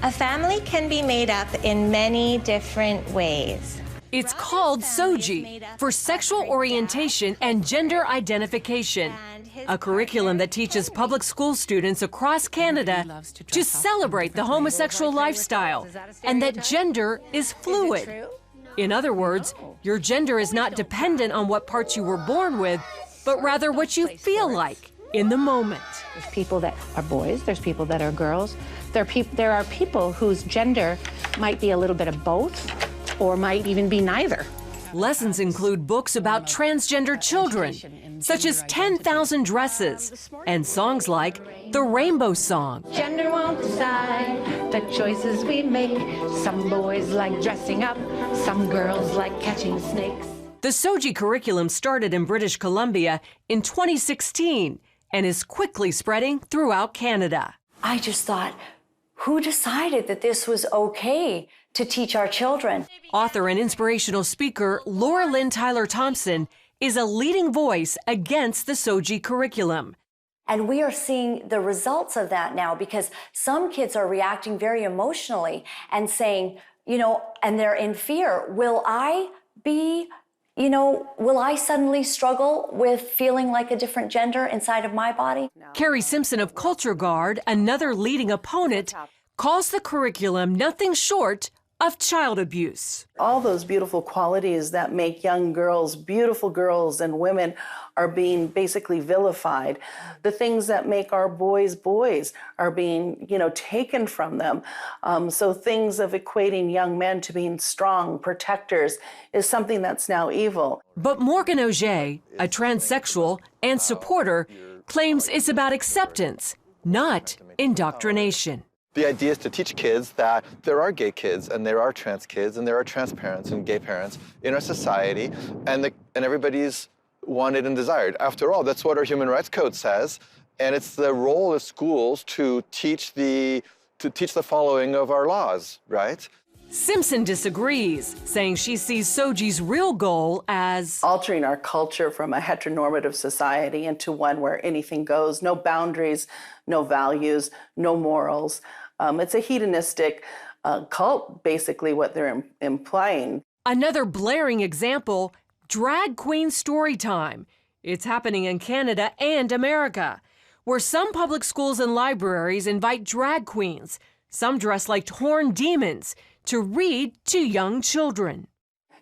A family can be made up in many different ways. It's called SOGI, for Sexual Orientation and Gender Identification, a curriculum that teaches public school students across Canada to celebrate the homosexual lifestyle and that gender is fluid. In other words, your gender is not dependent on what parts you were born with, but rather what you feel like in the moment. There's people that are boys, there's people that are girls. There are people whose gender might be a little bit of both or might even be neither. Lessons include books about transgender children, such as 10,000 Dresses, and songs like the Rainbow Song. Gender won't decide the choices we make. Some boys like dressing up, some girls like catching snakes. The SOGI curriculum started in British Columbia in 2016 and is quickly spreading throughout Canada. I just thought, who decided that this was okay to teach our children? Author and inspirational speaker Laura Lynn Tyler Thompson is a leading voice against the SOGI curriculum. And we are seeing the results of that now because some kids are reacting very emotionally and saying, and they're in fear. Will I suddenly struggle with feeling like a different gender inside of my body? Carrie Simpson of Culture Guard, another leading opponent, calls the curriculum nothing short of child abuse. All those beautiful qualities that make young girls, beautiful girls and women, are being basically vilified. The things that make our boys boys are being, taken from them. So things of equating young men to being strong protectors is something that's now evil. But Morgan Auger, a transsexual and supporter, claims it's about acceptance, not indoctrination. The idea is to teach kids that there are gay kids and there are trans kids and there are trans parents and gay parents in our society, and everybody's wanted and desired. After all, that's what our Human Rights Code says, and it's the role of schools to teach the following of our laws, right? Simpson disagrees, saying she sees SOGI's real goal as altering our culture from a heteronormative society into one where anything goes, no boundaries, no values, no morals. It's a hedonistic cult, basically, what they're implying. Another blaring example, drag queen story time. It's happening in Canada and America, where some public schools and libraries invite drag queens, some dressed like horned demons, to read to young children.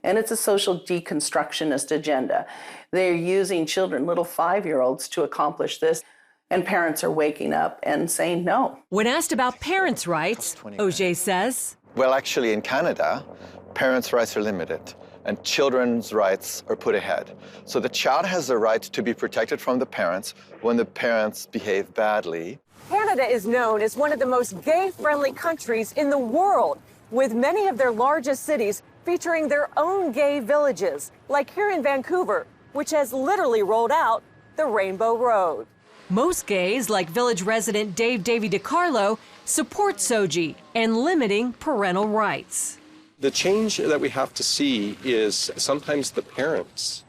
And it's a social deconstructionist agenda. They're using children, little 5-year-olds, to accomplish this. And parents are waking up and saying no. When asked about parents' rights, Auger says, well, actually, in Canada, parents' rights are limited and children's rights are put ahead. So the child has the right to be protected from the parents when the parents behave badly. Canada is known as one of the most gay-friendly countries in the world, with many of their largest cities featuring their own gay villages, like here in Vancouver, which has literally rolled out the Rainbow Road. Most gays, like village resident Dave Davy DiCarlo, support SOGI and limiting parental rights. The change that we have to see is sometimes the parents,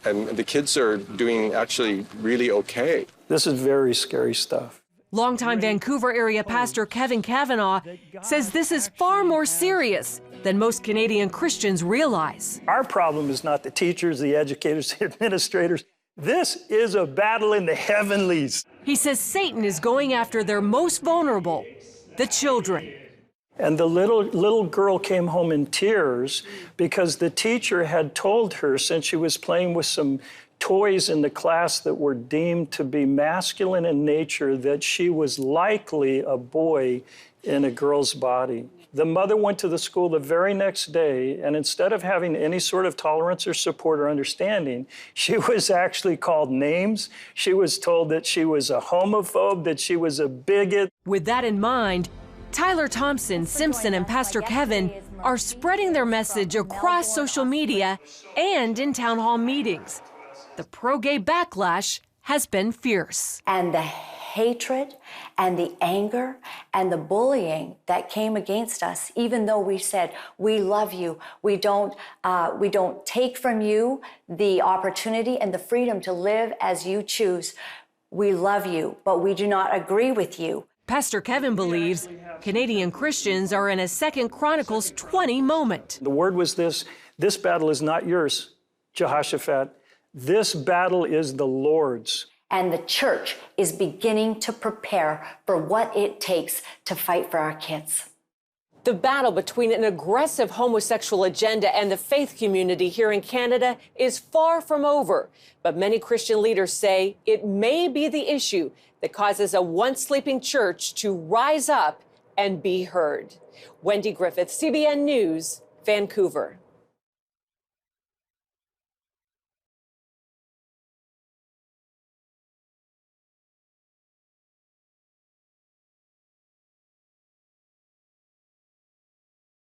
and the kids are doing actually really okay. This is very scary stuff. Longtime Vancouver area pastor Kevin Kavanaugh says this is far more serious than most Canadian Christians realize. Our problem is not the teachers, the educators, the administrators. This is a battle in the heavenlies. He says Satan is going after their most vulnerable, the children. And the little girl came home in tears because the teacher had told her, since she was playing with some toys in the class that were deemed to be masculine in nature, that she was likely a boy in a girl's body. The mother went to the school the very next day, and instead of having any sort of tolerance or support or understanding, she was actually called names. She was told that she was a homophobe, that she was a bigot. With that in mind, Tyler Thompson, Simpson, and Pastor Kevin are spreading their message across social media and in town hall meetings. The pro-gay backlash has been fierce. And the hatred and the anger and the bullying that came against us, even though we said, we love you, we don't take from you the opportunity and the freedom to live as you choose. We love you, but we do not agree with you. Pastor Kevin believes Canadian Christians are in a 2 Chronicles 20 moment. The word was this battle is not yours, Jehoshaphat. This battle is the Lord's. And the church is beginning to prepare for what it takes to fight for our kids. The battle between an aggressive homosexual agenda and the faith community here in Canada is far from over. But many Christian leaders say it may be the issue that causes a once sleeping church to rise up and be heard. Wendy Griffith, CBN News, Vancouver.